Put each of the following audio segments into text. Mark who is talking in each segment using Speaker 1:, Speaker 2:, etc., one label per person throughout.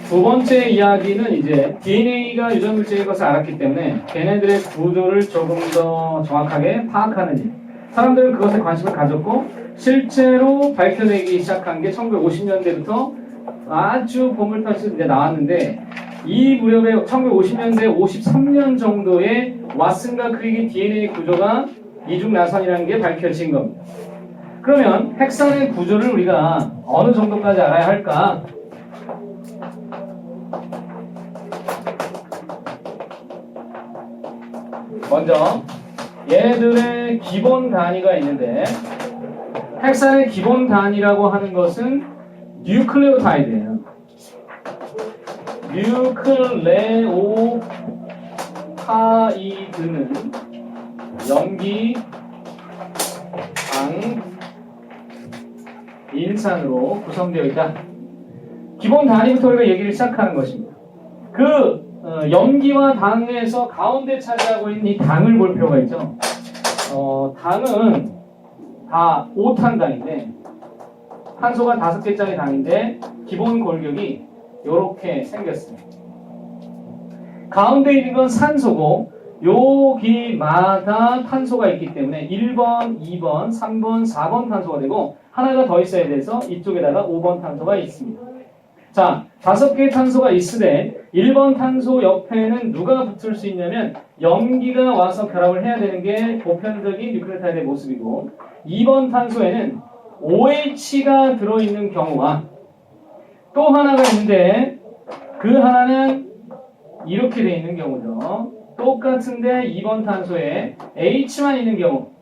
Speaker 1: 두 번째 이야기는 이제 DNA가 유전물질의 것을 알았기 때문에 걔네들의 구조를 조금 더 정확하게 파악하는 일. 사람들은 그것에 관심을 가졌고 실제로 밝혀내기 시작한 게 1950년대부터 아주 보물찾이로 이제 나왔는데 이 무렵에 1950년대 53년 정도에 왓슨과 크릭의 DNA 구조가 이중나선이라는 게 밝혀진 겁니다. 그러면 핵산의 구조를 우리가 어느 정도까지 알아야 할까? 먼저 얘들의 기본 단위가 있는데 핵산의 기본 단위라고 하는 것은 뉴클레오타이드예요. 뉴클레오타이드는 염기, 당, 인산으로 구성되어 있다. 기본 단위부터 우리가 얘기를 시작하는 것입니다. 염기와 당에서 가운데 차지하고 있는 이 당을 볼 필요가 있죠. 당은 다 5탄당인데 탄소가 5개짜리 당인데 기본 골격이 이렇게 생겼습니다. 가운데 있는 건 산소고 여기마다 탄소가 있기 때문에 1번, 2번, 3번, 4번 탄소가 되고 하나가 더 있어야 돼서 이쪽에다가 5번 탄소가 있습니다. 자, 5개의 탄소가 있으되 1번 탄소 옆에는 누가 붙을 수 있냐면 염기가 와서 결합을 해야 되는 게 보편적인 뉴클레오타이드의 모습이고 2번 탄소에는 OH가 들어있는 경우와 또 하나가 있는데 그 하나는 이렇게 돼 있는 경우죠. 똑같은데 2번 탄소에 H만 있는 경우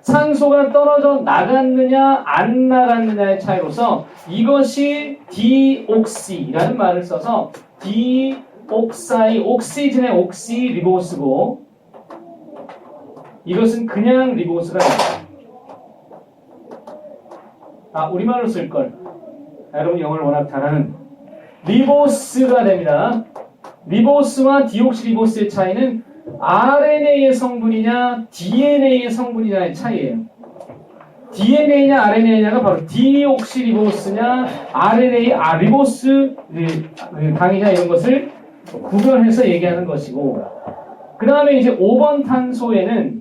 Speaker 1: 산소가 떨어져 나갔느냐 안 나갔느냐의 차이로서 이것이 디옥시라는 말을 써서 디옥사이 옥시즌의 옥시 리보스고 이것은 그냥 리보스가 됩니다. 우리말로 쓸걸 여러분 영어를 워낙 잘하는 리보스가 됩니다. 리보스와 디옥시리보스의 차이는 RNA의 성분이냐 DNA의 성분이냐의 차이예요. DNA냐 RNA냐가 바로 디옥시리보스냐 RNA, 리보스 당이냐 이런 것을 구별해서 얘기하는 것이고 그 다음에 이제 5번 탄소에는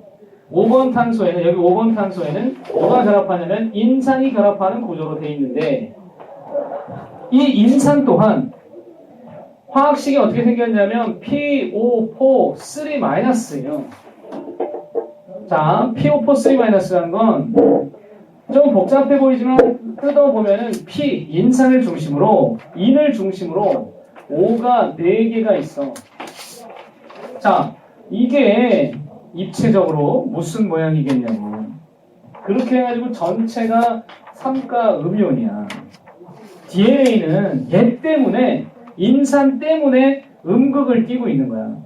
Speaker 1: 여기 5번 탄소에는 뭐가 결합하냐면 인산이 결합하는 구조로 되어 있는데 이 인산 또한 화학식이 어떻게 생겼냐면 PO4-3-예요. 자, PO4-3-라는 건 좀 복잡해 보이지만 뜯어보면은 P, 인산을 중심으로 인을 중심으로 O가 4개가 있어. 자, 이게 입체적으로 무슨 모양이겠냐고. 그렇게 해가지고 전체가 삼가 음이온이야. DNA는 얘 때문에 인산 때문에 음극을 띠고 있는 거야.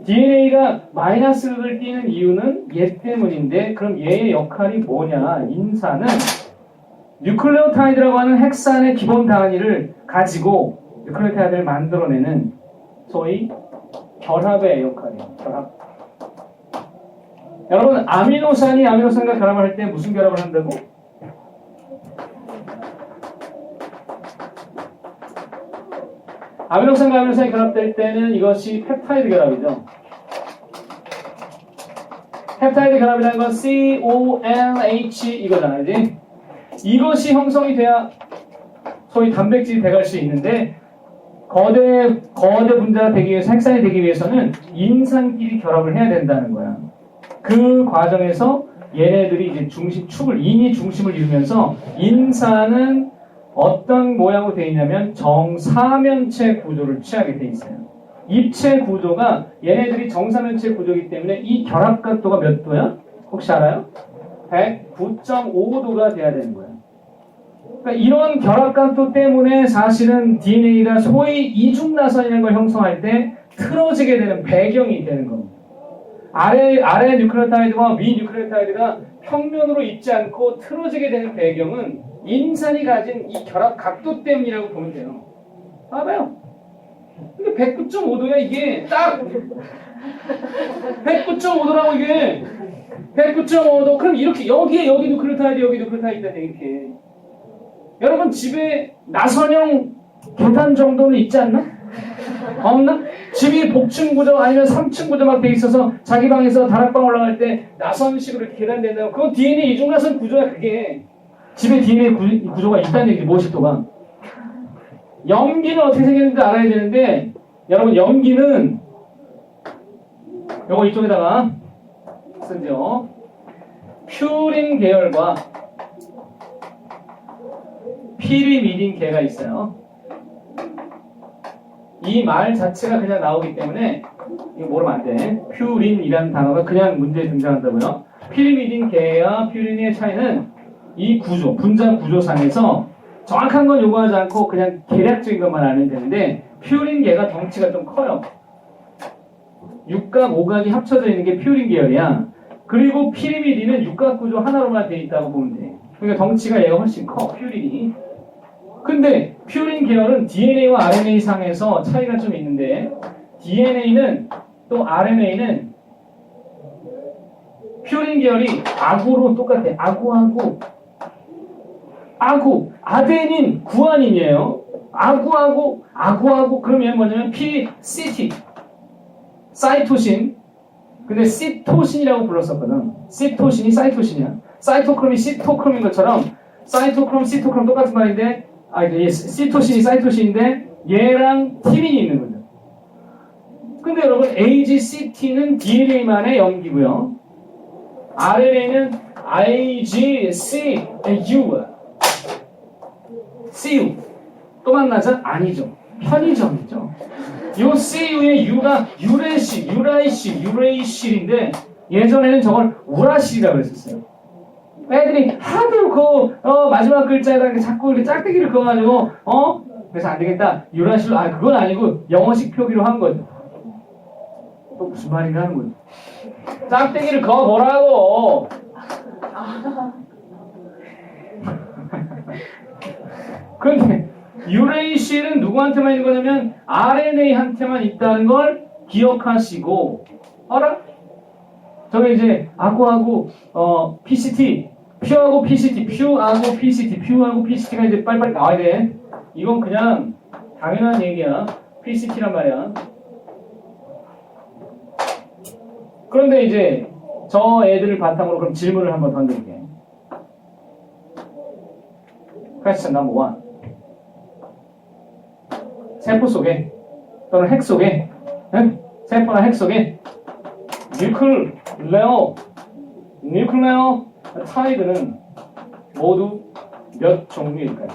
Speaker 1: DNA가 마이너스극을 띠는 이유는 얘 때문인데 그럼 얘의 역할이 뭐냐? 인산은 뉴클레오타이드라고 하는 핵산의 기본 단위를 가지고 뉴클레오타이드를 만들어내는 소위 결합의 역할이에요. 결합. 여러분 아미노산이 아미노산과 결합을 할 때 무슨 결합을 한다고? 아미노산과 아미노산이 결합될 때는 이것이 펩타이드 결합이죠. 펩타이드 결합이라는 건 CONH 이거잖아요. 그지? 이것이 형성이 돼야 소위 단백질이 돼갈 수 있는데 거대 분자가 되기 위해서 핵산이 되기 위해서는 인산끼리 결합을 해야 된다는 거야. 그 과정에서 얘네들이 이제 인이 중심을 이루면서 인산은 어떤 모양으로 되어 있냐면 정사면체 구조를 취하게 되어 있어요. 입체 구조가 얘네들이 정사면체 구조이기 때문에 이 결합각도가 몇 도야? 혹시 알아요? 109.5도가 돼야 되는 거예요. 그러니까 이런 결합각도 때문에 사실은 DNA가 소위 이중나선이라는 걸 형성할 때 틀어지게 되는 배경이 되는 겁니다. 아래 뉴클레오타이드와 위 뉴클레오타이드가 평면으로 있지 않고 틀어지게 되는 배경은 인산이 가진 이 결합 각도 때문이라고 보면 돼요. 봐봐요. 이게 109.5도야 이게 딱 109.5도라고 이게 109.5도. 그럼 이렇게 여기 뉴클레오타이드 여기 뉴클레오타이드 이렇게. 여러분 집에 나선형 계단 정도는 있지 않나? 없나? 집이 복층 구조 아니면 3층 구조 막 돼 있어서 자기 방에서 다락방 올라갈 때 나선식으로 이렇게 계단 된다고. 그건 DNA 이중나선 구조야. 그게 집에 DNA 구조가 있다는 얘기지. 모식도가. 염기는 어떻게 생겼는지 알아야 되는데, 여러분 염기는 요거 이쪽에다가 쓰죠. 퓨린 계열과 피리미딘 계가 있어요. 이 말 자체가 그냥 나오기 때문에 이거 모르면 안 돼. 퓨린이라는 단어가 그냥 문제에 등장한다고요. 피리미딘 계와 퓨린의 차이는 이 구조, 분자 구조상에서 정확한 건 요구하지 않고 그냥 계략적인 것만 알면 되는데, 퓨린 계가 덩치가 좀 커요. 6각, 5각이 합쳐져 있는 게 퓨린 계열이야. 그리고 피리미딘은 6각 구조 하나로만 되어 있다고 보면 돼. 그러니까 덩치가 얘가 훨씬 커, 퓨린이. 근데 퓨린 계열은 DNA와 RNA 상에서 차이가 좀 있는데, DNA는 또 RNA는 퓨린 계열이 아구로 똑같아. 아구, 아데닌, 구아닌이에요. 아구아구, 그러면 뭐냐면 PCT, 사이토신. 근데 시토신이라고 불렀었거든. 시토신이 사이토신이야. 사이토크롬이 시토크롬인 것처럼 사이토크롬, 시토크롬 똑같은 말인데, 시토신이 사이토신인데 얘랑 티민이 있는 거죠. 근데 여러분 AGCT는 DNA만의 염기고요. RNA는 IgCU. CU. 또 만나자? 아니죠. 편의점이죠. 요 CU의 U가 유레이실인데 예전에는 저걸 우라실이라고 했었어요. 애들이 하도 마지막 글자에다가 자꾸 이렇게 짝대기를 그어가지고 그래서 안 되겠다. 유라실로 그건 아니고 영어식 표기로 한 거죠. 또 무슨 말인가 하는 거죠. 짝대기를 그어보라고. 그런데 유레이실은 누구한테만 있는 거냐면 RNA한테만 있다는 걸 기억하시고, 알아? 저게 이제 아구하고 PCT, 퓨하고 PCT, 퓨하고 PCT가 이제 빨리빨리 나와야 돼. 이건 그냥 당연한 얘기야. PCT란 말이야. 그런데 이제 저 애들을 바탕으로 그럼 질문을 한번 던져볼게. Question number 1. 세포 속에 또는 핵 속에, 세포나 핵 속에 뉴클레어 타이드는 모두 몇 종류일까요?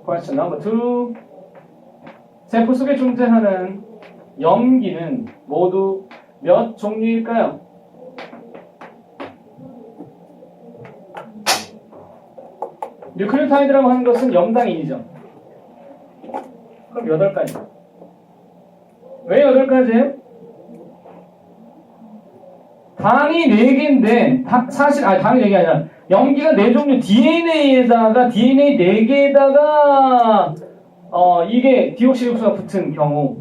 Speaker 1: Question number 2. 세포 속에 존재하는 염기는 모두 몇 종류일까요? 뉴클레오타이드라고 하는 것은 염당인이죠. 그럼 8가지. 왜 8가지예요? 당이 4개인데, 사실, 당이 4개 아니라, 염기가 4종류, DNA 4개에다가, 이게 디옥시리보스가 붙은 경우,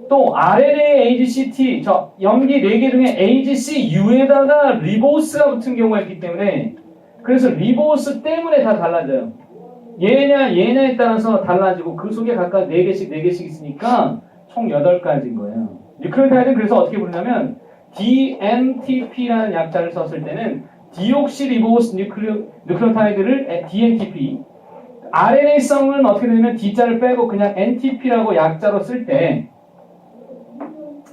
Speaker 1: 또 RNA, AGCT, 염기 4개 중에 AGCU에다가 리보스가 붙은 경우가 있기 때문에, 그래서 리보스 때문에 다 달라져요. 얘냐에 따라서 달라지고 그 속에 각각 4개씩 있으니까 총 8가지인 거예요. 뉴클레오타이드는 그래서 어떻게 부르냐면 DNTP라는 약자를 썼을 때는 디옥시리보스 뉴클레오타이드를 DNTP, RNA성은 어떻게 되냐면 D자를 빼고 그냥 NTP라고 약자로 쓸 때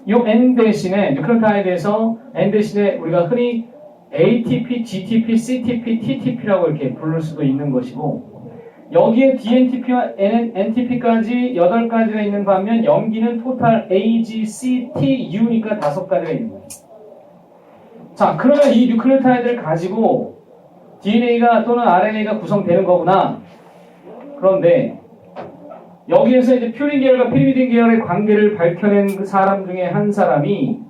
Speaker 1: 이 N 대신에 뉴클레오타이드에서 N 대신에 우리가 흔히 ATP, GTP, CTP, TTP라고 이렇게 부를 수도 있는 것이고, 여기에 DNTP와 NTP까지 8가지가 있는 반면 염기는 토탈 AGCTU니까 5가지가 있는 거예요. 자, 그러면 이 뉴클레오타이드를 가지고 DNA가 또는 RNA가 구성되는 거구나. 그런데 여기에서 이제 퓨린 계열과 피리미딘 계열의 관계를 밝혀낸 그 사람 중에 한 사람이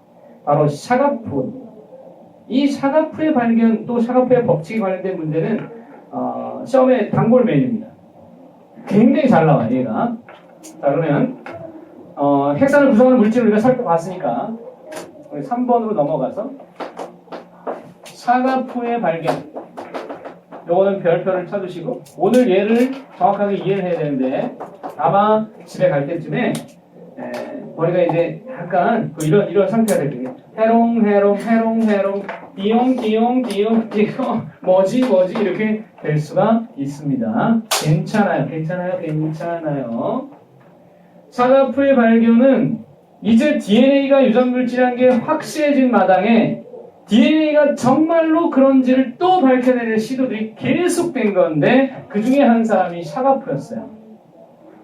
Speaker 1: 바로 샤가프. 이 샤가프의 발견, 또 샤가프의 법칙에 관련된 문제는 시험의 단골 메뉴입니다. 굉장히 잘 나와요, 얘가. 자, 그러면 핵산을 구성하는 물질을 우리가 살펴봤으니까 우리 3번으로 넘어가서 사가푸의 발견. 요거는 별표를 쳐주시고 오늘 얘를 정확하게 이해를 해야 되는데 아마 집에 갈 때쯤에 머리가 이제 약간 이런 상태가 될 거예요. 해롱 띠용 뭐지 이렇게 될 수가 있습니다. 괜찮아요. 사가푸의 발견은 이제 DNA가 유전물질이라는 게 확실해진 마당에 DNA가 정말로 그런지를 또 밝혀내는 시도들이 계속된 건데 그 중에 한 사람이 사가푸였어요.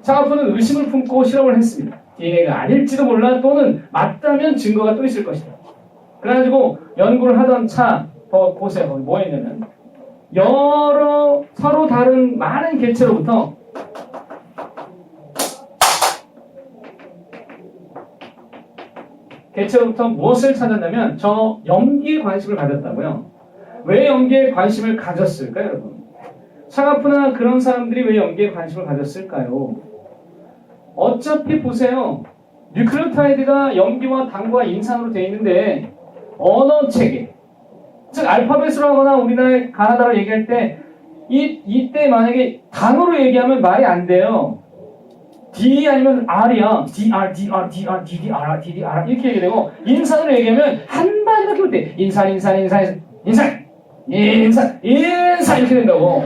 Speaker 1: 사가푸는 의심을 품고 실험을 했습니다. DNA가 아닐지도 몰라 또는 맞다면 증거가 또 있을 것이다. 그래가지고 연구를 하던 보세요. 거기 뭐 했냐면 여러 서로 다른 많은 개체로부터 무엇을 찾았냐면 저 염기에 관심을 가졌다고요. 왜 염기에 관심을 가졌을까요, 여러분? 사가푸나 그런 사람들이 왜 염기에 관심을 가졌을까요? 어차피 보세요. 뉴클레오타이드가 염기와 당과 인산으로 되어 있는데 언어 체계, 즉 알파벳으로 하거나 우리나라의 가나다로 얘기할 때 이때 만약에 단어로 얘기하면 말이 안 돼요. D 아니면 R이야. DR 이렇게 얘기되고 인산으로 얘기하면 한마디밖에 못해. 인산 이렇게 된다고.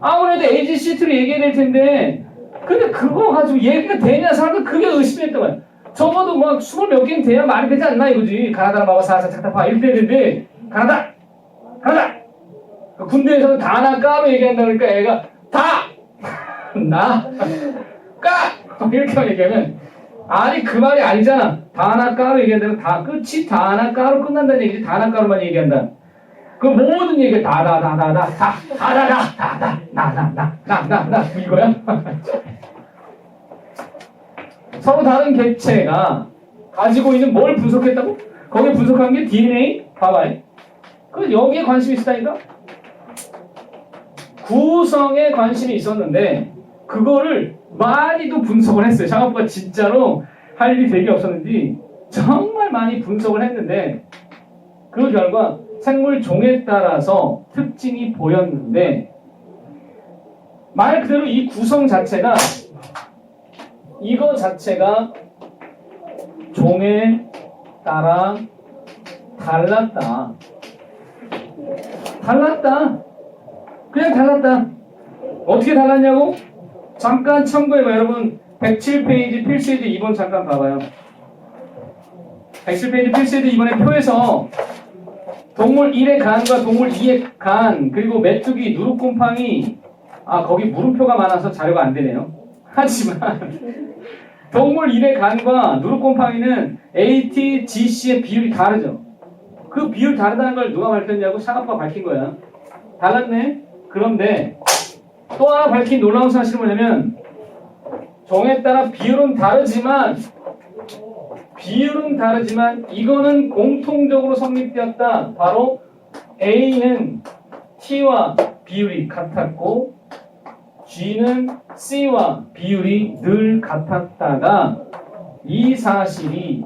Speaker 1: 아무래도 AGCT로 얘기해야 될 텐데 근데 그거 가지고 얘기가 되냐 사람들 그게 의심했던 거야. 적어도 막 20몇 개는 돼야 말이 되지 않나 이거지. 가나다라 마바 사사 착타파 이렇게 되는데 가나다 군대에서는 다나 까로 얘기한다 그러니까 애가 이렇게 얘기하면 아니 그 말이 아니잖아. 다나 까로 얘기한다면 다 끝이 다나 까로 끝난다는 얘기지. 다나 까로만 얘기한다. 그 모든 얘기가 다다다다다 나나나 이거야. 서로 다른 객체가 가지고 있는 뭘 분석했다고? 거기에 분석한 게 DNA? 봐봐요. 그 여기에 관심이 있었다니까? 구성에 관심이 있었는데 그거를 많이도 분석을 했어요. 사가푸가 진짜로 할 일이 되게 없었는지 정말 많이 분석을 했는데 그 결과 생물 종에 따라서 특징이 보였는데 말 그대로 이 구성 자체가 이거 자체가 종에 따라 달랐다. 그냥 달랐다. 어떻게 달랐냐고? 잠깐 참고해봐요. 여러분 107페이지 필수예제 2번 잠깐 봐봐요. 107페이지 필수예제 2번의 표에서 동물 1의 간과 동물 2의 간 그리고 메뚜기, 누룩곰팡이 거기 물음표가 많아서 자료가 안 되네요. 하지만 동물 1의 간과 누룩곰팡이는 ATGC의 비율이 다르죠. 그 비율 다르다는 걸 누가 밝혔냐고 사가푸가 밝힌 거야. 달랐네. 그런데 또 하나 밝힌 놀라운 사실은 뭐냐면 종에 따라 비율은 다르지만 이거는 공통적으로 성립되었다. 바로 A는 T와 비율이 같았고 G는 C와 비율이 늘 같았다가 이 사실이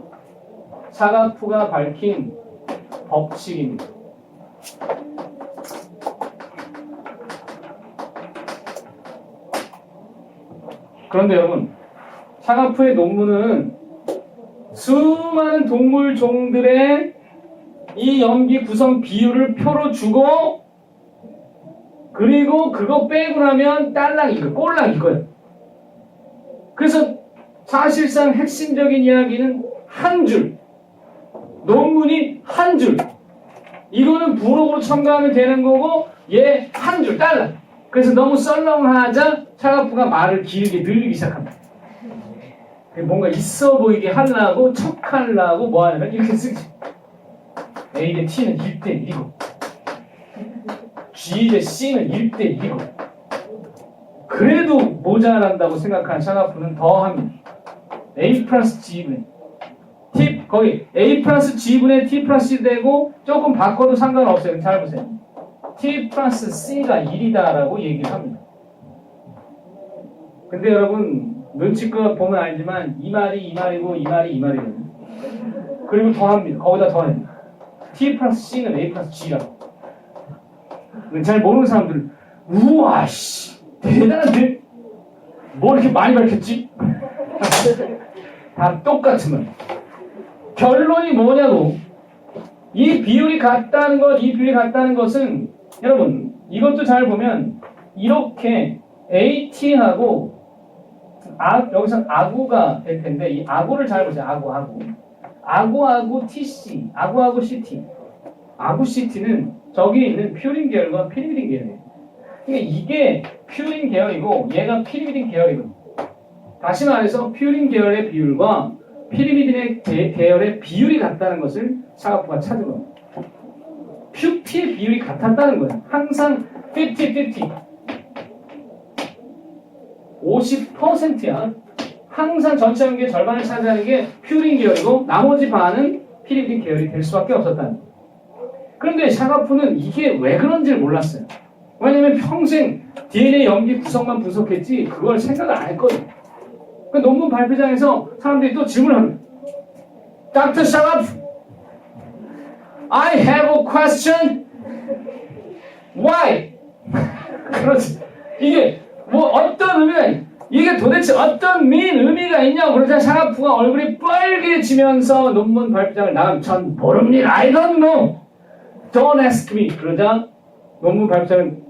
Speaker 1: 사가푸가 밝힌 법칙입니다. 그런데 여러분 사가푸의 논문은 수많은 동물 종들의 이 염기 구성 비율을 표로 주고 그리고 그거 빼고 나면 꼴랑 이거예요. 그래서 사실상 핵심적인 이야기는 한 줄, 논문이 한 줄. 이거는 부록으로 첨가하면 되는 거고 얘 한 줄 딸랑. 그래서 너무 썰렁하자 사가푸가 말을 길게 늘리기 시작합니다. 뭔가 있어 보이게 하려고 척하려고 뭐 하냐면 이렇게 쓰지. A 대 T는 1대 1이고 G 대 C는 1대 1이고 그래도 모자란다고 생각한 사가푸는 더 합니다. A 플러스 G분의 T 거기 A 플러스 G분의 T 플러스 C 되고 조금 바꿔도 상관없어요. 잘 보세요. T 플러스 C가 1이다라고 얘기를 합니다. 근데 여러분 눈치껏 보면 알지만 이 말이 이 말이고 이 말이 이 말이거든요. 그리고 더합니다. 거기다 더해요. T 플러스 C는 A 플러스 G라고. 잘 모르는 사람들은 우와 씨 대단한데 뭐 이렇게 많이 밝혔지? 다 똑같으면 결론이 뭐냐고. 이 비율이 같다는 것은 여러분 이것도 잘 보면 이렇게 AT하고 여기서 아구가 될 텐데 이 아구를 잘 보세요. 아구 TC, 아구 CT. 아구 CT는 저기 있는 퓨린 계열과 피리미딘 계열이에요. 그러니까 이게 퓨린 계열이고 얘가 피리미딘 계열이거든요. 다시 말해서 퓨린 계열의 비율과 피리미딘의 계열의 비율이 같다는 것을 샤가프가 찾은 겁니다. 퓨티의 비율이 같았다는 거예요. 항상 50-50. 50%야. 항상 전체 연계의 절반을 차지하는 게 퓨린 계열이고 나머지 반은 피리미딘 계열이 될 수밖에 없었다는 거예요. 그런데 샤가프는 이게 왜 그런지를 몰랐어요. 왜냐면 평생 DNA 염기 구성만 분석했지 그걸 생각을 안 했거든요. 그 논문 발표장에서 사람들이 또 질문을 합니다. Dr. Sharaf, I have a question. Why? 그렇지. 이게 뭐 어떤 의미가 이게 도대체 어떤 의미가 있냐고 그러자 샤라프가 얼굴이 빨개지면서 논문 발표장을 나가면 전 모릅니다. I don't know. Don't ask me. 그러자 논문 발표장을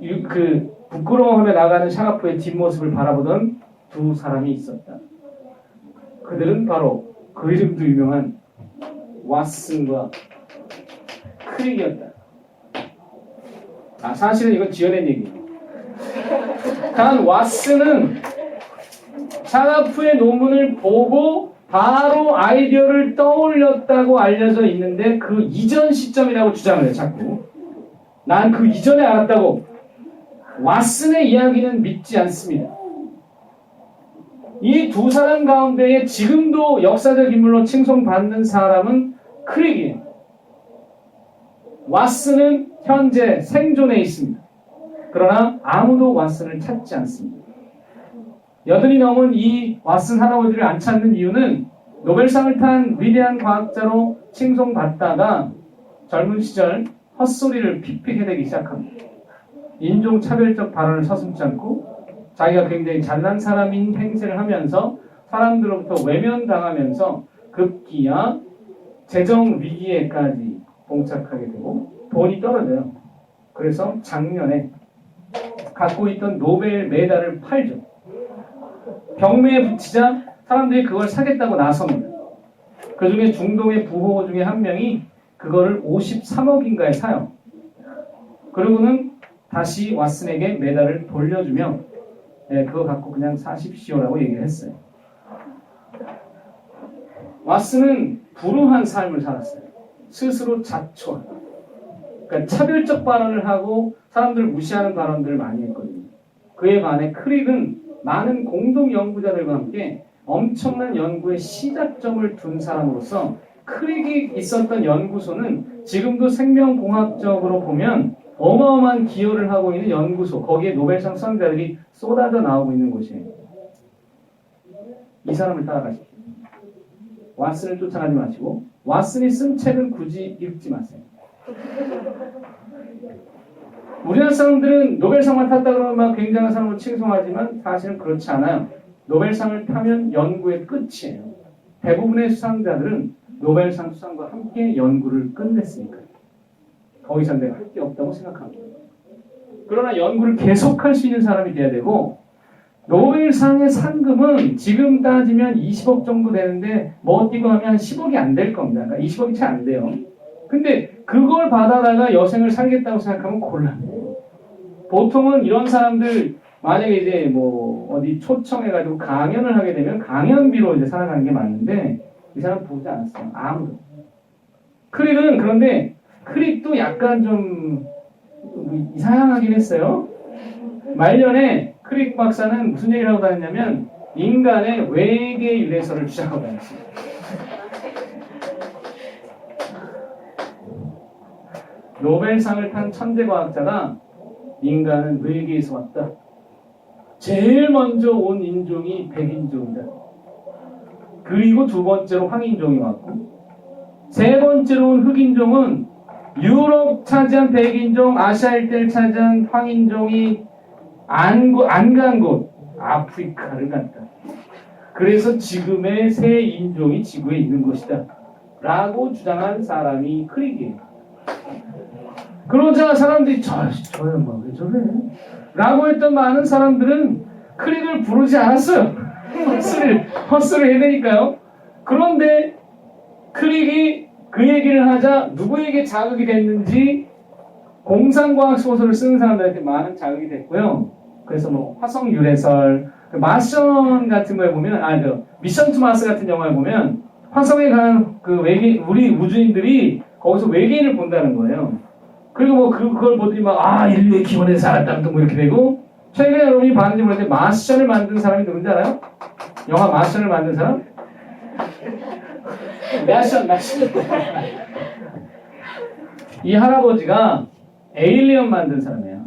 Speaker 1: 부끄러워하며 나가는 샤라프의 뒷모습을 바라보던 두 사람이 있었다. 그들은 바로 그 이름도 유명한 왓슨과 크릭이었다. 사실은 이건 지어낸 얘기예요. 단 왓슨은 샤라프의 논문을 보고 바로 아이디어를 떠올렸다고 알려져 있는데 그 이전 시점이라고 주장을 해요. 자꾸. 난 그 이전에 알았다고. 왓슨의 이야기는 믿지 않습니다. 이 두 사람 가운데에 지금도 역사적 인물로 칭송받는 사람은 크릭이에요. 왓슨은 현재 생존해 있습니다. 그러나 아무도 왓슨을 찾지 않습니다. 여든이 넘은 이 왓슨 할아버지를 안 찾는 이유는 노벨상을 탄 위대한 과학자로 칭송받다가 젊은 시절 헛소리를 픽픽 해대기 시작합니다. 인종차별적 발언을 서슴지 않고 자기가 굉장히 잘난 사람인 행세를 하면서 사람들로부터 외면당하면서 급기야 재정 위기에까지 봉착하게 되고 돈이 떨어져요. 그래서 작년에 갖고 있던 노벨 메달을 팔죠. 경매에 붙이자 사람들이 그걸 사겠다고 나섭니다. 그 중에 중동의 부호 중에 한 명이 그거를 53억인가에 사요. 그리고는 다시 왓슨에게 메달을 돌려주며 그거 갖고 그냥 사십시오라고 얘기를 했어요. 왓슨은 불우한 삶을 살았어요. 스스로 자초하고 그러니까 차별적 발언을 하고 사람들 무시하는 발언들을 많이 했거든요. 그에 반해 크릭은 많은 공동 연구자들과 함께 엄청난 연구의 시작점을 둔 사람으로서 크릭이 있었던 연구소는 지금도 생명공학적으로 보면 어마어마한 기여를 하고 있는 연구소, 거기에 노벨상 수상자들이 쏟아져 나오고 있는 곳이에요. 이 사람을 따라가십시오. 왓슨을 쫓아가지 마시고 왓슨이 쓴 책은 굳이 읽지 마세요. 우리나라 사람들은 노벨상만 탔다 그러면 굉장한 사람으로 칭송하지만 사실은 그렇지 않아요. 노벨상을 타면 연구의 끝이에요. 대부분의 수상자들은 노벨상 수상과 함께 연구를 끝냈으니까요. 더 이상 내가 할 게 없다고 생각합니다. 그러나 연구를 계속할 수 있는 사람이 돼야 되고 노벨상의 상금은 지금 따지면 20억 정도 되는데 뭐 뛰고 하면 한 10억이 안 될 겁니다. 그러니까 20억이 채 안 돼요. 근데 그걸 받아다가 여생을 살겠다고 생각하면 곤란해요. 보통은 이런 사람들 만약에 이제 뭐 어디 초청해가지고 강연을 하게 되면 강연비로 이제 살아가는 게 맞는데 이 사람 보지 않았어요. 아무도. 크릭은 그런데 크릭도 약간 좀 이상하긴 했어요. 말년에 크릭 박사는 무슨 얘기를 하고 다녔냐면 인간의 외계 유래설을 주장하고 다녔어요. 노벨상을 탄 천재과학자가 인간은 외계에서 왔다. 제일 먼저 온 인종이 백인종이다. 그리고 두 번째로 황인종이 왔고 세 번째로 온 흑인종은 유럽 차지한 백인종, 아시아 일대를 차지한 황인종이 안 간 곳, 아프리카를 갔다. 그래서 지금의 새 인종이 지구에 있는 것이다. 라고 주장한 사람이 크릭이에요. 그러자 사람들이 저 양반 왜 저래? 라고 했던 많은 사람들은 크릭을 부르지 않았어요. 헛소리를 해대니까요. 그런데 크릭이 그 얘기를 하자 누구에게 자극이 됐는지 공상과학 소설을 쓰는 사람들한테 많은 자극이 됐고요. 그래서 뭐 화성 유래설, 마션 같은 거에 보면, 미션 투 마스 같은 영화에 보면 화성에 간 그 외계인, 우리 우주인들이 거기서 외계인을 본다는 거예요. 그리고 뭐 그걸 보더니 인류의 기원에 살았다 뭐 이렇게 되고, 최근에 여러분이 봤는지 모르겠는데 마션을 만든 사람이 누군지 알아요? 영화 마션을 만든 사람? 마션. 이 할아버지가 에일리언 만든 사람이에요.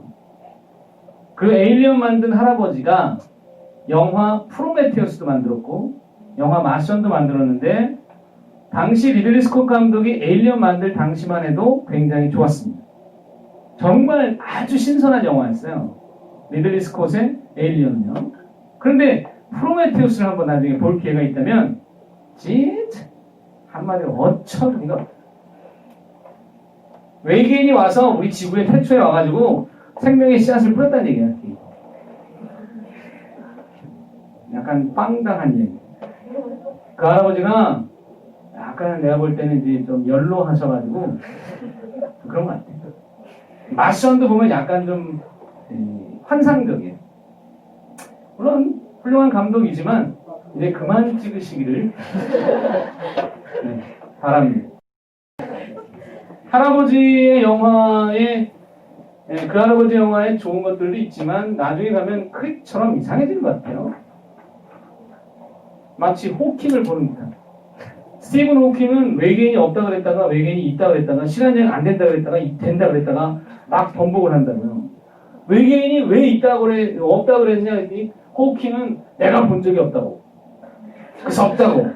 Speaker 1: 그 에일리언 만든 할아버지가 영화 프로메테우스도 만들었고 영화 마션도 만들었는데 당시 리들리 스콧 감독이 에일리언 만들 당시만 해도 굉장히 좋았습니다. 정말 아주 신선한 영화였어요. 리들리 스콧의 에일리언은요. 그런데 프로메테우스를 한번 나중에 볼 기회가 있다면 진짜 한마디로 어처구니가 외계인이 와서 우리 지구의 태초에 와가지고 생명의 씨앗을 뿌렸다는 얘기야. 약간 빵당한 얘기. 그 할아버지가 약간 내가 볼 때는 이제 좀 연로하셔가지고 그런 것 같아요. 마션도 보면 약간 좀 환상적이에요. 물론 훌륭한 감독이지만 이제 그만 찍으시기를 바랍니다. 할아버지의 영화에 그 할아버지 영화에 좋은 것들도 있지만 나중에 가면 크릭처럼 이상해지는 것 같아요. 마치 호킹을 보는 듯한. 스티븐 호킹은 외계인이 없다 그랬다가 외계인이 있다 그랬다가 시간 여행 안 된다 그랬다가 된다 그랬다가 막 번복을 한다고요. 외계인이 왜 있다 그래 없다 그랬냐 했더니 호킹은 내가 본 적이 없다고. 그래서 없다고.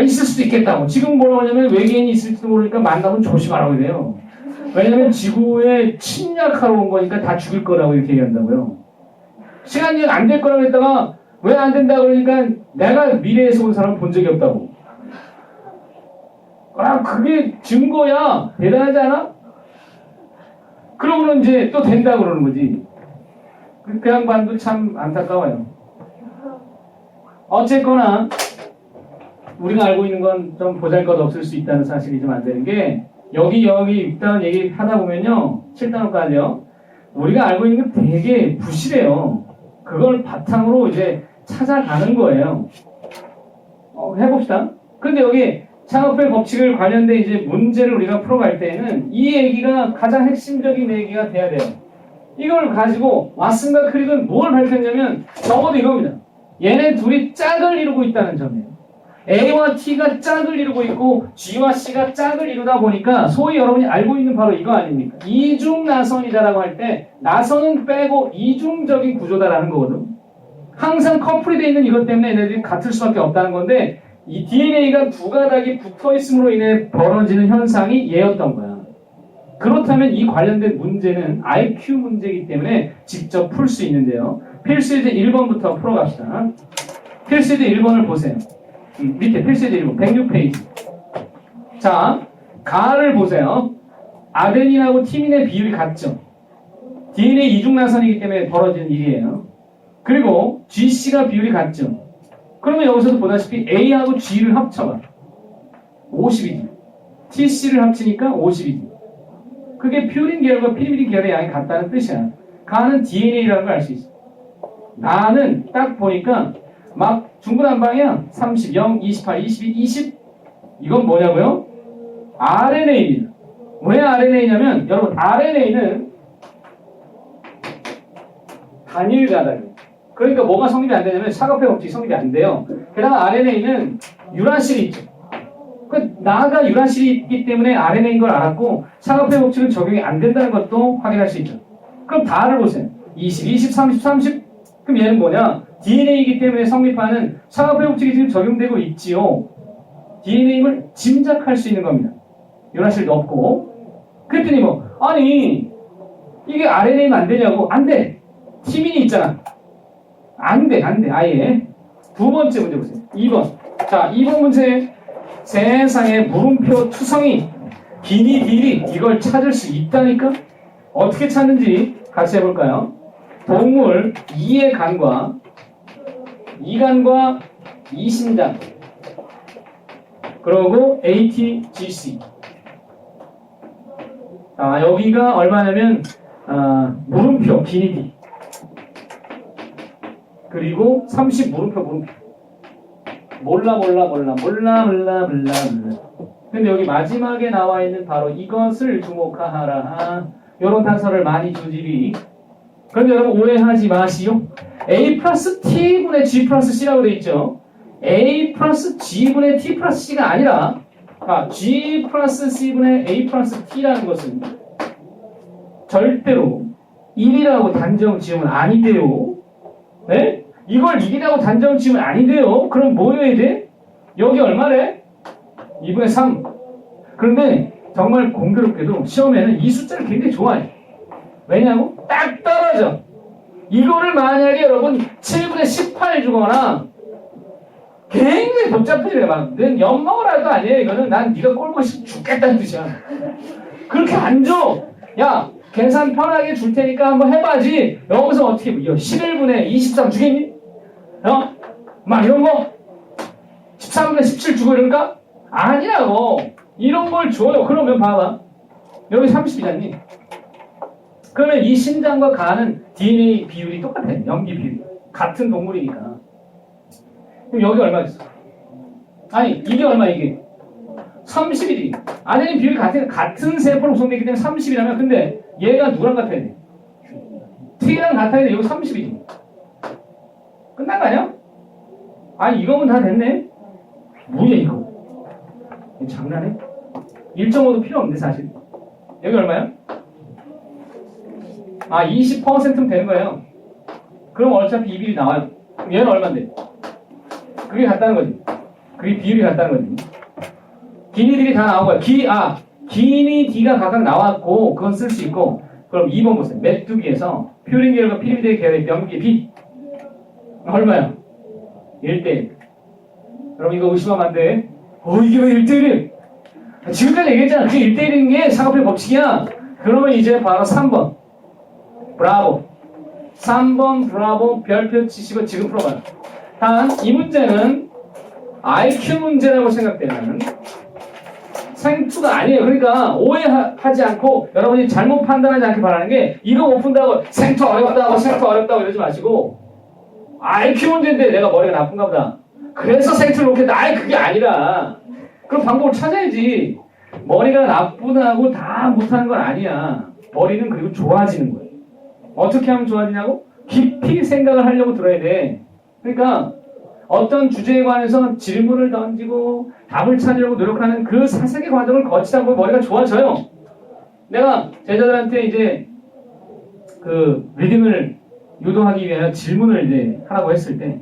Speaker 1: 있을 수도 있겠다고. 지금 뭐라고 하냐면 외계인이 있을지도 모르니까 만나면 조심하라고 해요. 왜냐면 지구에 침략하러 온 거니까 다 죽일 거라고 이렇게 얘기한다고요. 시간 여행 안 될 거라고 했다가 왜 안 된다 그러니까 내가 미래에서 온 사람 본 적이 없다고. 그게 증거야. 대단하지 않아? 그러고는 이제 또 된다 그러는 거지. 그 양반도 참 안타까워요. 어쨌거나 우리가 알고 있는 건 좀 보잘것없을 수 있다는 사실이 좀 안 되는 게 여기 있다는 얘기 하다 보면요 7단원까지요 우리가 알고 있는 건 되게 부실해요. 그걸 바탕으로 이제 찾아가는 거예요. 해봅시다. 근데 여기 창업의 법칙을 관련된 이제 문제를 우리가 풀어갈 때에는 이 얘기가 가장 핵심적인 얘기가 돼야 돼요. 이걸 가지고 왓슨과 크릭은 뭘 밝혔냐면 적어도 이겁니다. 얘네 둘이 짝을 이루고 있다는 점이에요. A와 T가 짝을 이루고 있고 G와 C가 짝을 이루다 보니까 소위 여러분이 알고 있는 바로 이거 아닙니까? 이중나선이다라고 할 때 나선은 빼고 이중적인 구조다라는 거거든. 항상 커플이 돼 있는 이것 때문에 얘네들이 같을 수밖에 없다는 건데 이 DNA가 두 가닥이 붙어 있음으로 인해 벌어지는 현상이 얘였던 거야. 그렇다면 이 관련된 문제는 IQ 문제이기 때문에 직접 풀 수 있는데요. 필수예제 1번부터 풀어갑시다. 필수예제 1번을 보세요. 밑에 필수예제 1번 106페이지. 자, 가를 보세요. 아데닌하고 티민의 비율이 같죠. DNA 이중나선이기 때문에 벌어지는 일이에요. 그리고 GC가 비율이 같죠. 그러면 여기서도 보다시피 A하고 G를 합쳐봐. 50이지. TC를 합치니까 50이지. 그게 퓨린 계열과 피리미딘 계열의 양이 같다는 뜻이야. 가는 DNA라는 걸 알 수 있어. 나는 딱 보니까 막 중구난방이야. 30, 0, 28, 22, 20. 이건 뭐냐고요? RNA입니다. 왜 RNA냐면 여러분 RNA는 단일 가닥이에요. 그러니까 뭐가 성립이 안 되냐면 샤가페 법칙이 성립이 안 돼요. 게다가 RNA는 유란실이 있죠. 나가 유란실이 있기 때문에 RNA인 걸 알았고 샤가페 법칙은 적용이 안 된다는 것도 확인할 수 있죠. 그럼 다를 보세요. 20, 20, 30, 30. 그럼 얘는 뭐냐? DNA이기 때문에 성립하는 샤가페 법칙이 지금 적용되고 있지요. DNA임을 짐작할 수 있는 겁니다. 유란실도 없고. 그랬더니 뭐 아니 이게 RNA면 안 되냐고. 안 돼. 티민이 있잖아. 안 돼. 아예. 두 번째 문제 보세요. 2번. 자, 2번 문제. 세상에 물음표 투성이 기니 딜이 이걸 찾을 수 있다니까? 어떻게 찾는지 같이 해볼까요? 동물 이의 간과 이간과 이신장 그리고 ATGC. 자, 여기가 얼마냐면 물음표 기니 딜 그리고 30 물음표 몰라. 근데 여기 마지막에 나와 있는 바로 이것을 주목하라. 요런 단서를 많이 주지리. 그런데 여러분 오해하지 마시오. A 플러스 T분의 G 플러스 C라고 되어 있죠. A 플러스 G분의 T 플러스 C가 아니라 G 플러스 C분의 A 플러스 T라는 것은 절대로 1이라고 단정 지으면 아니돼요. 네? 이걸 1이라고 단정 지으면 아니돼요. 그럼 뭐여야 돼? 여기 얼마래? 2분의 3. 그런데 정말 공교롭게도 시험에는 이 숫자를 굉장히 좋아해. 왜냐고? 딱 떨어져. 이거를 만약에 여러분 7분의 18 주거나 굉장히 복잡해져요. 막 넌 엿먹으라도 아니에요. 이거는 난 네가 꼴보기 싫어 죽겠다는 뜻이야. 그렇게 안 줘. 야 계산 편하게 줄 테니까 한번 해봐지. 여기서 어떻게 11분의 23 주겠니? 막 이런 거 13분의 17 주고 이럴까? 아니라고. 이런 걸 줘요. 그러면 봐봐. 여기 30이잖니? 그러면 이 신장과 간은 DNA 비율이 똑같아. 염기 비율. 같은 동물이니까. 그럼 여기 얼마 있어? 아니, 이게 얼마 이게? 30이지. 아내는 비율이 같은 세포로 구성되기 때문에 30이라면 근데 얘가 누구랑 같아야 돼? T랑 같아야 돼. 여기 30이지. 끝난 거 아니야? 아니, 이거면 다 됐네? 뭐야, 이거? 장난해? 1.5도 필요 없는데, 사실. 여기 얼마야? 20%면 되는 거예요. 그럼 어차피 이 비율이 나와요. 그럼 얘는 얼만데? 그게 같다는 거지. 그게 비율이 같다는 거지. 기니들이 다 나온 거야. 기니 D가 각각 나왔고, 그건 쓸 수 있고, 그럼 2번 보세요. 메뚜기에서 퓨린 계열과 피리미드 계열의 염기 B. 얼마야? 1대1. 여러분 이거 의심하면 안 돼. 이게 왜 1대1이야? 지금까지 얘기했잖아. 그게 1대1인 게 사각표의 법칙이야. 그러면 이제 바로 3번. 브라보. 3번 브라보 별표 치시고 지금 풀어봐요. 단, 이 문제는 IQ 문제라고 생각되는 생투가 아니에요. 그러니까 오해하지 않고 여러분이 잘못 판단하지 않길 바라는 게 이거 못 푼다고 생투 어렵다고 이러지 마시고 IQ 문제인데 내가 머리가 나쁜가 보다. 그래서 생투를 놓겠다. 그게 아니라 그럼 방법을 찾아야지. 머리가 나쁘다고 다 못하는 건 아니야. 머리는 그리고 좋아지는 거예요. 어떻게 하면 좋아지냐고? 깊이 생각을 하려고 들어야 돼. 그러니까 어떤 주제에 관해서 질문을 던지고 답을 찾으려고 노력하는 그 사색의 과정을 거치다 보면 머리가 좋아져요. 내가 제자들한테 이제 그 리듬을 유도하기 위해 질문을 이제 하라고 했을 때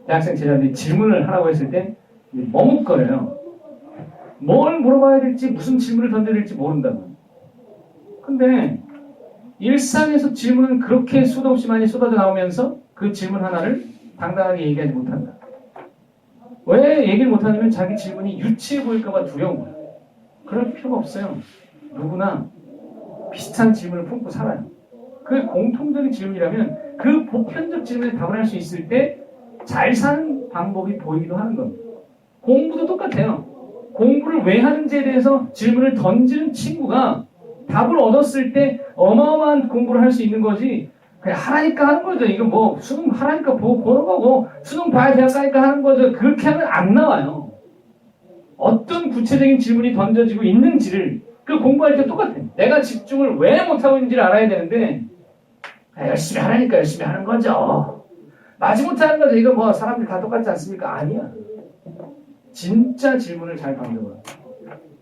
Speaker 1: 대학생 제자들이 질문을 하라고 했을 때 머뭇거려요. 뭘 물어봐야 될지 무슨 질문을 던져야 될지 모른다고. 근데 일상에서 질문은 그렇게 수도 없이 많이 쏟아져 나오면서 그 질문 하나를 당당하게 얘기하지 못한다. 왜 얘기를 못하냐면 자기 질문이 유치해 보일까봐 두려운 거야. 그럴 필요가 없어요. 누구나 비슷한 질문을 품고 살아요. 그게 공통적인 질문이라면 그 보편적 질문에 답을 할 수 있을 때 잘 사는 방법이 보이기도 하는 겁니다. 공부도 똑같아요. 공부를 왜 하는지에 대해서 질문을 던지는 친구가 답을 얻었을 때 어마어마한 공부를 할 수 있는 거지. 그냥 하라니까 하는 거죠. 이건 뭐 수능 하라니까 보는 거고 수능 봐야 대학 가니까 하는 거죠. 그렇게 하면 안 나와요. 어떤 구체적인 질문이 던져지고 있는지를 그 공부할 때 똑같아요. 내가 집중을 왜 못하고 있는지를 알아야 되는데 열심히 하라니까 열심히 하는 거죠. 마지못해 하는 거죠. 이거 뭐 사람들 다 똑같지 않습니까? 아니야. 진짜 질문을 잘 던져봐요.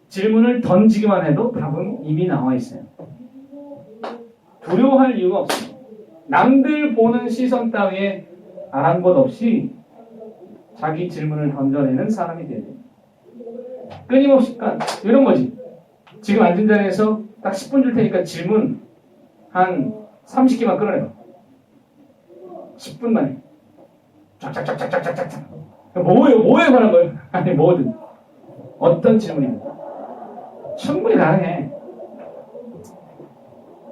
Speaker 1: 질문을 던지기만 해도 답은 이미 나와 있어요. 두려워할 이유가 없어요. 남들 보는 시선 따위에 아랑곳 없이 자기 질문을 던져내는 사람이 돼야 돼요. 끊임없이 이런 거지. 지금 앉은 자리에서 딱 10분 줄 테니까 질문 한 30개만 끌어내요. 10분 만에. 쫙쫙쫙쫙쫙쫙쫙. 뭐에 관한 거예요? 아니, 뭐든. 어떤 질문이든. 충분히 가능해.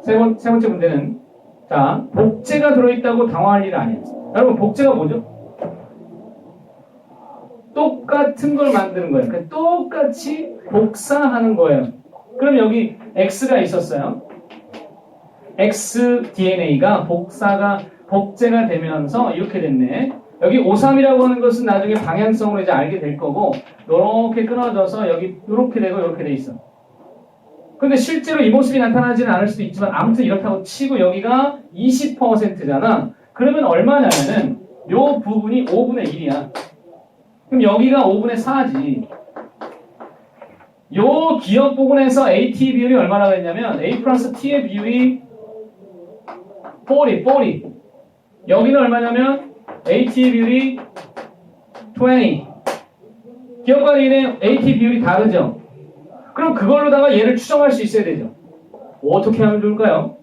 Speaker 1: 세 번째 문제는, 자, 복제가 들어있다고 당황할 일은 아니에요. 여러분, 복제가 뭐죠? 똑같은 걸 만드는 거예요. 그러니까 똑같이 복사하는 거예요. 그럼 여기 X가 있었어요. X DNA가 복제가 되면서 이렇게 됐네. 여기 53이라고 하는 것은 나중에 방향성으로 이제 알게 될 거고, 이렇게 끊어져서 여기 이렇게 되고 이렇게 돼 있어. 근데 실제로 이 모습이 나타나지는 않을 수도 있지만 아무튼 이렇다고 치고 여기가 20%잖아. 그러면 얼마냐면은 요 부분이 5분의 1이야. 그럼 여기가 5분의 4지. 요 기억 부분에서 AT 비율이 얼마나 했냐면 A 플러스 T의 비율이 40. 여기는 얼마냐면 AT 비율이 20. 기억과 E는 AT 비율이 다르죠. 그럼 그걸로다가 얘를 추정할 수 있어야 되죠. 어떻게 하면 좋을까요?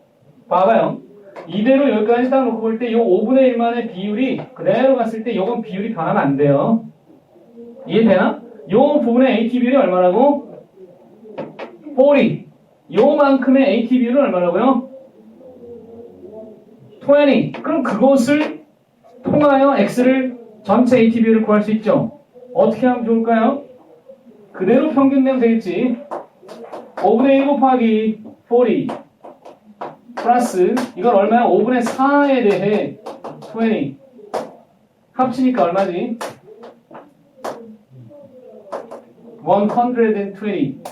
Speaker 1: 봐봐요. 이대로 여기까지 딱 놓고 볼 때 이 5분의 1만의 비율이 그대로 갔을 때 이건 비율이 변하면 안 돼요. 이해되나? 이 부분의 AT 비율이 얼마라고? 40. 요만큼의 AT 비율은 얼마라고요? 20. 그럼 그것을 통하여 X를 전체 AT 비율을 구할 수 있죠. 어떻게 하면 좋을까요? 그대로 평균 내면 되겠지. 5분의 1 곱하기 40 플러스 이건 얼마야? 5분의 4에 대해 20 합치니까 얼마지? 120.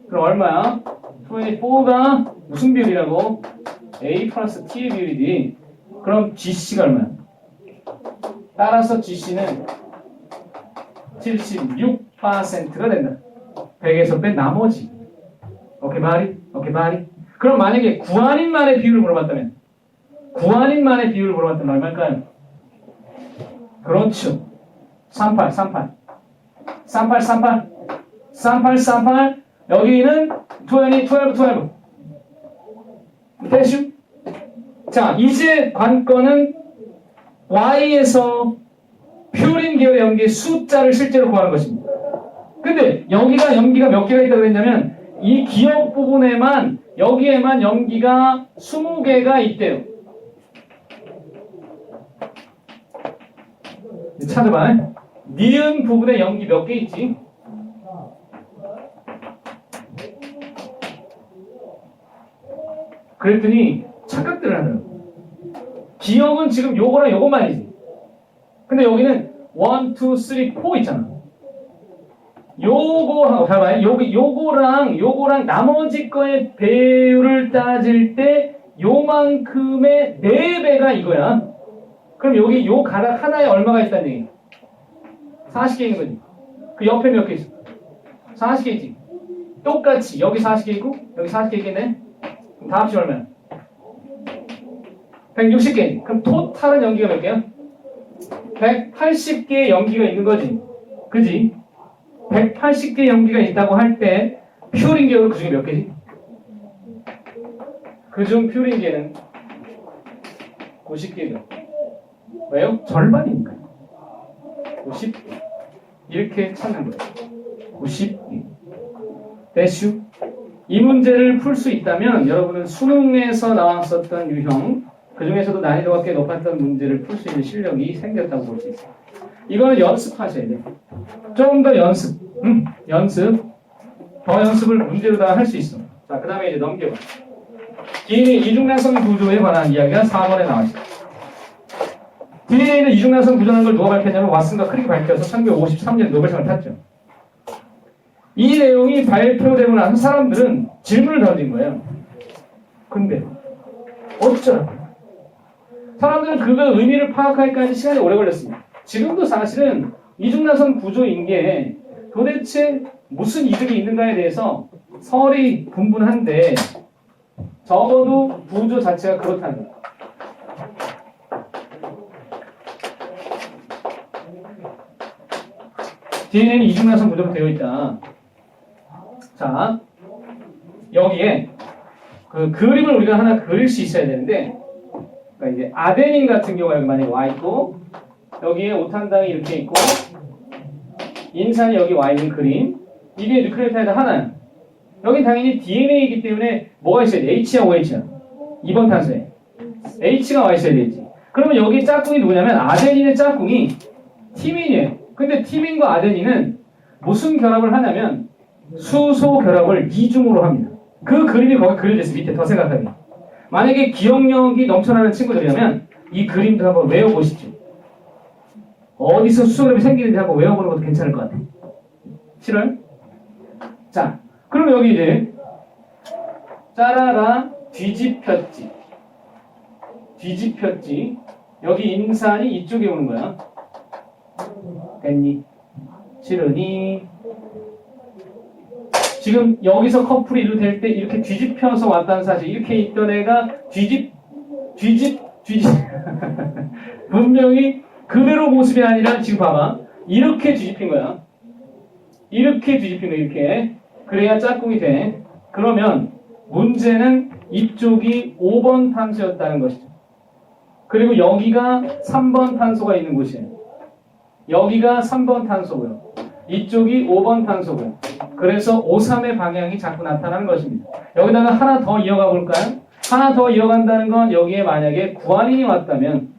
Speaker 1: 그럼 얼마야? 24가 무슨 비율이라고? A 플러스 T의 비율이지. 그럼 GC가 얼마야? 따라서 GC는 76%가 된다. 100에서 뺀 나머지. 오케이, 말이? 그럼 만약에 구한인만의 비율을 물어봤다면? 구한인만의 비율을 물어봤다면 얼마일까요? 그렇죠. 38. 38. 여기는 12. 대슈. 자, 이제 관건은 Y에서 퓨린 계열의 염기의 숫자를 실제로 구하는 것입니다. 근데 여기가 염기가 몇 개가 있다고 했냐면 이 기억 부분에만 여기에만 염기가 20개가 있대요. 찾아봐. 니은 부분에 염기 몇 개 있지? 그랬더니 착각들을 하더라고. 기억은 지금 요거랑 요것만이지. 근데 여기는 1, 2, 3, 4 있잖아. 요거하고 잘 봐요. 요거랑 나머지 거의 배율을 따질 때 요만큼의 4배가 이거야. 그럼 여기 요 가닥 하나에 얼마가 있다는 얘기? 40개 있는 거지. 그 옆에 몇 개 있어? 40개 있지. 똑같이 여기 40개 있고 여기 40개 있겠네. 그럼 다 합치면 얼마야? 160개. 그럼 토탈은 염기가 몇 개야? 180개의 염기가 있는 거지. 그지? 180개의 염기가 있다고 할 때 퓨린 계열은 그중에 몇 개지? 그중 퓨린 계는 90개죠. 왜요? 절반이니까요. 50 이렇게 찾는 거예요. 50 대슈. 이 문제를 풀 수 있다면 여러분은 수능에서 나왔었던 유형 그 중에서도 난이도가 꽤 높았던 문제를 풀 수 있는 실력이 생겼다고 볼 수 있어요. 이거는 연습하셔야 돼요. 좀 더 연습. 더 연습을 문제로다가 할 수 있어. 자, 그 다음에 이제 넘겨봐. DNA 이중란성 구조에 관한 이야기가 4번에 나와있어요. DNA는 이중란성 구조라는 걸 누가 밝혔냐면 왓슨과 크릭이 밝혀서 1953년에 노벨상을 탔죠. 이 내용이 발표되고 나서 사람들은 질문을 던진 거예요. 근데 어쩌라고? 사람들은 그거 의미를 파악하기까지 시간이 오래 걸렸습니다. 지금도 사실은 이중나선 구조인 게 도대체 무슨 이득이 있는가에 대해서 설이 분분한데 적어도 구조 자체가 그렇다는 거예요. DNA는 이중나선 구조로 되어 있다. 자, 여기에 그 그림을 우리가 하나 그릴 수 있어야 되는데, 그러니까 이제 아데닌 같은 경우가 여기 만약에 와 있고, 여기에 오탄당이 이렇게 있고, 인산이 여기 와 있는 그림, 이게 뉴클레오타이드 하나야. 여기 당연히 DNA이기 때문에 뭐가 있어야 돼? H야, OH야? 2번 탄소에 H가 와 있어야 되지. 그러면 여기 짝꿍이 누구냐면 아데닌의 짝꿍이 티민이에요. 근데 티민과 아데닌은 무슨 결합을 하냐면 수소 결합을 이중으로 합니다. 그 그림이 거기 그려져 있어. 밑에 더 생각하게. 만약에 기억력이 넘쳐나는 친구들이라면 이 그림도 한번 외워보시죠. 어디서 수소 결합이 생기는지 한번 외워보는 것도 괜찮을 것 같아요. 싫어요? 자, 그럼 여기 이제 짜라가 뒤집혔지. 여기 인산이 이쪽에 오는 거야. 됐니? 싫으니? 지금 여기서 커플이 이루어질 때 이렇게 뒤집혀서 왔다는 사실. 이렇게 있던 애가 뒤집 분명히 그대로 모습이 아니라 지금 봐봐. 이렇게 뒤집힌 거야. 이렇게 뒤집힌 거야. 이렇게. 그래야 짝꿍이 돼. 그러면 문제는 이쪽이 5번 탄소였다는 것이죠. 그리고 여기가 3번 탄소가 있는 곳이에요. 여기가 3번 탄소고요. 이쪽이 5번 탄소고요. 그래서 5, 3의 방향이 자꾸 나타나는 것입니다. 여기다가 하나 더 이어가 볼까요? 하나 더 이어간다는 건 여기에 만약에 구아닌이 왔다면,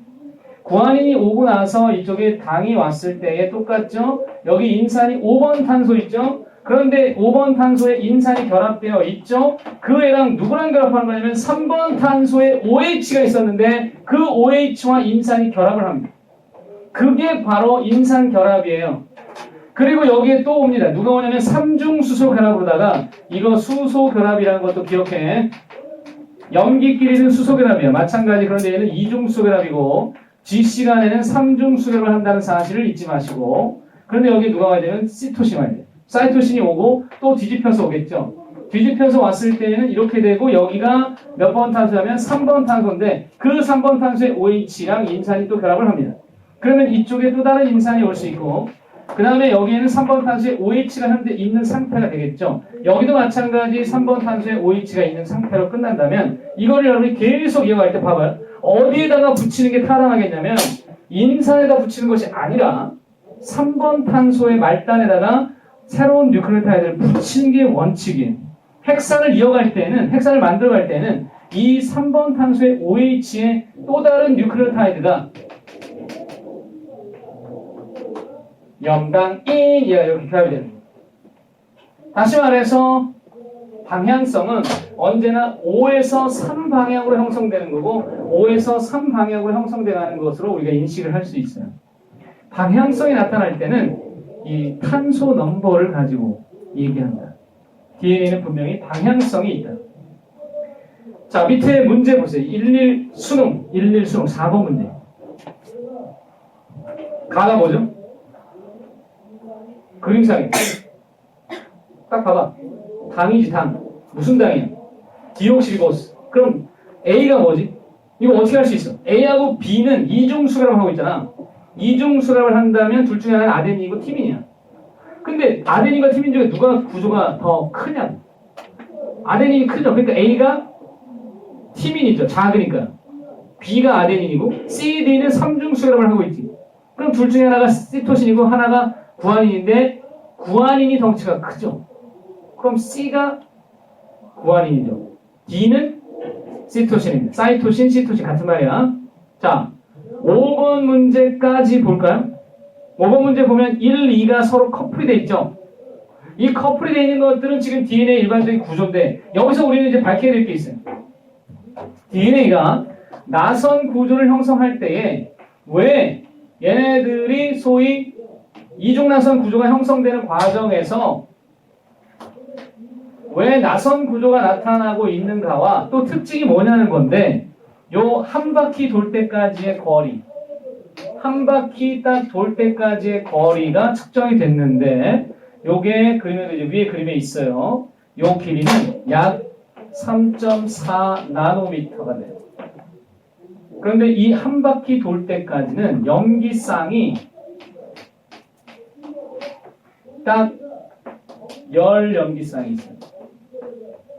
Speaker 1: 구아닌이 오고 나서 이쪽에 당이 왔을 때에 똑같죠? 여기 인산이 5번 탄소 있죠? 그런데 5번 탄소에 인산이 결합되어 있죠? 그 애랑 누구랑 결합하는 거냐면 3번 탄소에 OH가 있었는데 그 OH와 인산이 결합을 합니다. 그게 바로 인산 결합이에요. 그리고 여기에 또 옵니다. 누가 오냐면 3중 수소 결합으로다가, 이거 수소 결합이라는 것도 기억해. 염기끼리는 수소 결합이에요. 마찬가지. 그런데 얘는 2중 수소 결합이고 G시간에는 3중 수소 결합을 한다는 사실을 잊지 마시고, 그런데 여기에 누가 와야 되면 시토신 와야 돼요. 사이토신이 오고 또 뒤집혀서 오겠죠. 뒤집혀서 왔을 때는 이렇게 되고, 여기가 몇 번 탄소냐면 3번 탄소인데 그 3번 탄소의 OH랑 인산이 또 결합을 합니다. 그러면 이쪽에 또 다른 인산이 올 수 있고, 그 다음에 여기에는 3번 탄소에 OH가 현재 있는 상태가 되겠죠. 여기도 마찬가지 3번 탄소에 OH가 있는 상태로 끝난다면, 이거를 여러분이 계속 이어갈 때 봐봐요. 어디에다가 붙이는 게 타당하겠냐면 인산에다 붙이는 것이 아니라 3번 탄소의 말단에다가 새로운 뉴클레오타이드를 붙이는 게 원칙이에요. 핵산을 이어갈 때는, 핵산을 만들어갈 때는 이 3번 탄소의 OH의 또 다른 뉴클레오타이드가 염당인 이렇게 결합이 됩니다. 다시 말해서 방향성은 언제나 5에서 3 방향으로 형성되는 거고 5에서 3 방향으로 형성되는 것으로 우리가 인식을 할 수 있어요. 방향성이 나타날 때는 이 탄소 넘버를 가지고 얘기한다. DNA는 분명히 방향성이 있다. 자, 밑에 문제 보세요. 11 수능 4번 문제. 가가 뭐죠? 그림상에 딱 봐봐. 당이지, 당. 무슨 당이야? 디옥시리보스. 그럼 A가 뭐지? 이거 어떻게 할 수 있어? A하고 B는 이중 수결합을 하고 있잖아. 이중 수결합을 한다면 둘 중에 하나는 아데닌이고 티민이야. 근데 아데닌과 티민 중에 누가 구조가 더 크냐? 아데닌이 크죠. 그러니까 A가 티민이죠. 작으니까. B가 아데닌이고 C, D는 3중 수결합을 하고 있지. 그럼 둘 중에 하나가 시토신이고 하나가 구아닌인데 구아닌이 덩치가 크죠. 그럼 C가 구아닌이죠. D는 시토신입니다. 사이토신, 시토신 같은 말이야. 자, 5번 문제까지 볼까요? 5번 문제 보면 1, 2가 서로 커플이 돼 있죠. 이 커플이 돼 있는 것들은 지금 DNA 일반적인 구조인데 여기서 우리는 이제 밝혀야 될 게 있어요. DNA가 나선 구조를 형성할 때에 왜 얘네들이 소위 이중나선 구조가 형성되는 과정에서 왜 나선 구조가 나타나고 있는가와 또 특징이 뭐냐는 건데, 요 한 바퀴 돌 때까지의 거리, 한 바퀴 딱 돌 때까지의 거리가 측정이 됐는데, 요게 그림에 이제 위에 그림에 있어요. 요 길이는 약 3.4 나노미터가 돼요. 그런데 이 한 바퀴 돌 때까지는 염기쌍이 딱 10 염기쌍이 있어요.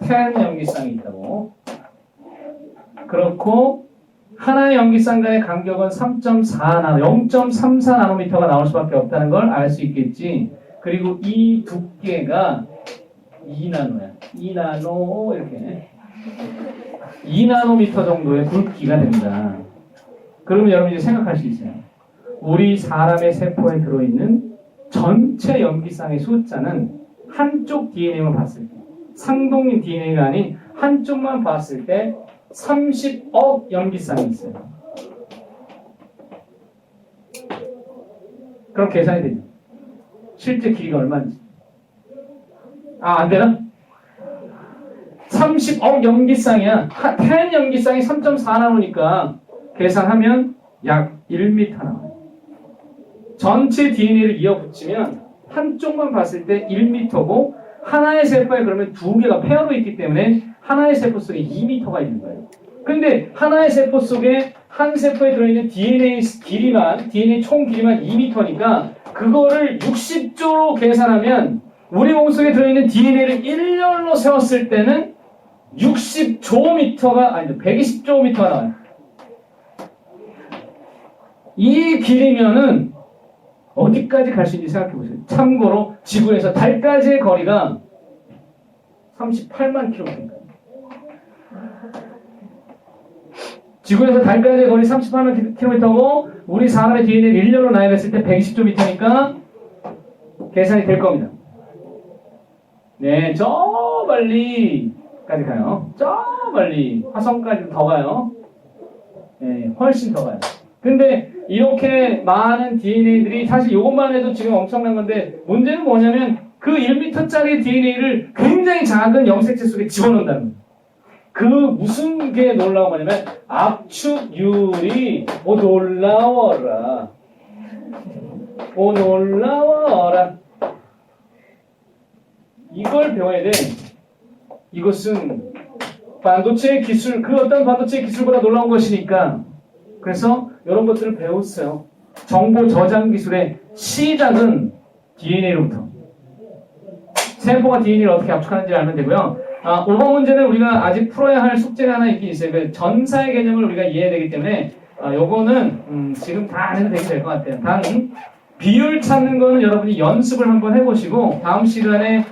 Speaker 1: 10 염기쌍이 있다고. 그렇고 하나의 염기쌍 간의 간격은 3.4나노, 0.34나노미터가 나올 수밖에 없다는 걸 알 수 있겠지. 그리고 이 두께가 2나노야. 2나노 이렇게 2나노미터 정도의 굵기가 됩니다. 그러면 여러분이 생각할 수 있어요. 우리 사람의 세포에 들어있는 전체 염기쌍의 숫자는 한쪽 DNA만 봤을 때, 상동인 DNA가 아닌 한쪽만 봤을 때 30억 염기쌍이 있어요. 그럼 계산이 되죠. 실제 길이가 얼마인지. 안 되나? 30억 염기쌍이야. 10 염기쌍이 3.4나노니까 계산하면 약 1m 나와요. 전체 DNA를 이어붙이면 한쪽만 봤을 때 1m고 하나의 세포에 그러면 두 개가 페어로 있기 때문에 하나의 세포 속에 2m가 있는 거예요. 근데 하나의 세포 속에 한 세포에 들어있는 DNA 길이만, DNA 총 길이만 2m니까 그거를 60조로 계산하면 우리 몸속에 들어있는 DNA를 일렬로 세웠을 때는 60조미터가, 아니 120조미터가 나와요. 이 길이면은 어디까지 갈 수 있는지 생각해 보세요. 참고로 지구에서 달까지의 거리가 38만 킬로미터입니다. 지구에서 달까지의 거리 38만 킬로미터고 우리 사람의 DNA를 일렬로 나열했을 때 120조미터니까 계산이 될 겁니다. 네, 저 멀리까지 가요. 저 멀리 화성까지 더 가요. 네, 훨씬 더 가요. 근데 이렇게 많은 DNA들이 사실 이것만 해도 지금 엄청난 건데 문제는 뭐냐면 그 1m짜리 DNA를 굉장히 작은 염색체 속에 집어넣는다는 거예요. 그 무슨 게 놀라운 거냐면 압축율이 놀라워라. 놀라워라. 이걸 배워야 돼. 이것은 반도체의 기술, 그 어떤 반도체의 기술보다 놀라운 것이니까. 그래서 이런 것들을 배웠어요. 정보 저장 기술의 시작은 DNA로부터. 세포가 DNA를 어떻게 압축하는지 알면 되고요. 5번 문제는 우리가 아직 풀어야 할 숙제가 하나 있긴 있어요. 그 전사의 개념을 우리가 이해해야 되기 때문에 요거는 지금 다 안 해도 되게 될 것 같아요. 다음 비율 찾는 거는 여러분이 연습을 한번 해보시고 다음 시간에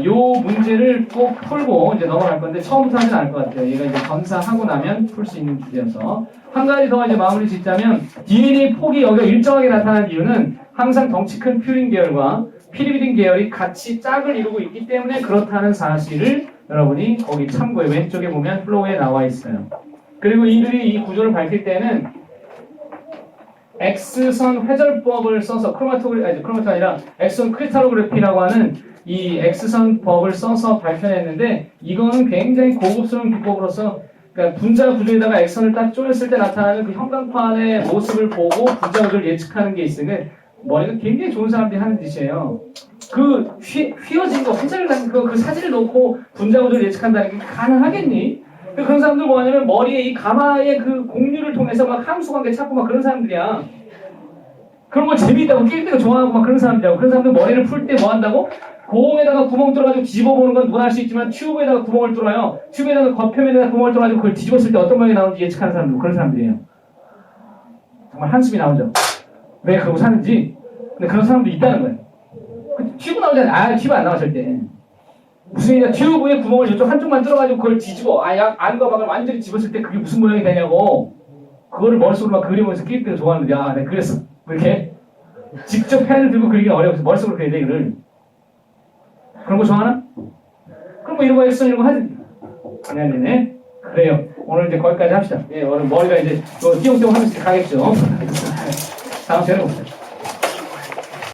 Speaker 1: 요 문제를 꼭 풀고 이제 넘어갈 건데 처음부터 하진 않을 것 같아요. 얘가 이제 전사하고 나면 풀 수 있는 주제여서 한 가지 더 이제 마무리 짓자면 DNA 폭이 여기가 일정하게 나타나는 이유는 항상 덩치 큰 퓨린 계열과 피리미딘 계열이 같이 짝을 이루고 있기 때문에 그렇다는 사실을 여러분이 거기 참고에 왼쪽에 보면 플로우에 나와 있어요. 그리고 이들이 이 구조를 밝힐 때는 X선 회절법을 써서 크로마토그래피 아니라 X선 크리스탈로그래피라고 하는 이 X선 법을 써서 발표했는데 이거는 굉장히 고급스러운 기법으로서 그러니까 분자 구조에다가 X선을 딱 쪼였을 때 나타나는 그 형광판의 모습을 보고 분자 구조를 예측하는 게 있으니까 머리가 굉장히 좋은 사람들이 하는 짓이에요. 그 휘어진 거, 회절 같은 그 사진을 놓고 분자 구조를 예측한다는 게 가능하겠니? 그런 사람들 뭐냐면 머리에 이 가마의 그 공류를 통해서 막 함수관계 찾고 막 그런 사람들이야. 그런 거 재미있다고 낄때가 좋아하고 막 그런 사람들이라고. 그런 사람들 머리를 풀 때 뭐 한다고? 공에다가 구멍 뚫어가지고 뒤집어보는 건 누구나 할 수 있지만 튜브에다가 구멍을 뚫어요. 튜브에다가 겉표면에다가 구멍을 뚫어가지고 그걸 뒤집었을 때 어떤 모양이 나오는지 예측하는 사람들, 그런 사람들이에요. 정말 한숨이 나오죠. 왜 그러고 사는지. 근데 그런 사람도 있다는 거예요. 튜브 나오잖아요. 튜브 안 나와 절대. 무슨 일이야? 튜브에 구멍을 이쪽 한쪽만 뚫어가지고 그걸 뒤집어. 안과 밖을 완전히 집었을 때 그게 무슨 모양이 되냐고. 그거를 머릿속으로 막 그리면서 낄 때가 좋아하는데, 내가 그랬어. 이렇게 직접 펜을 들고 그리기가 어려워서 머릿속으로 그려야 돼, 이거를. 그런 거 좋아하나? 그럼 뭐 이런 거 했어, 이런 거 하지. 네네네. 그래요. 오늘 이제 거기까지 합시다. 오늘 머리가 이제 띄용띄용 하면서 가겠죠. 다음 시간에 봅시다.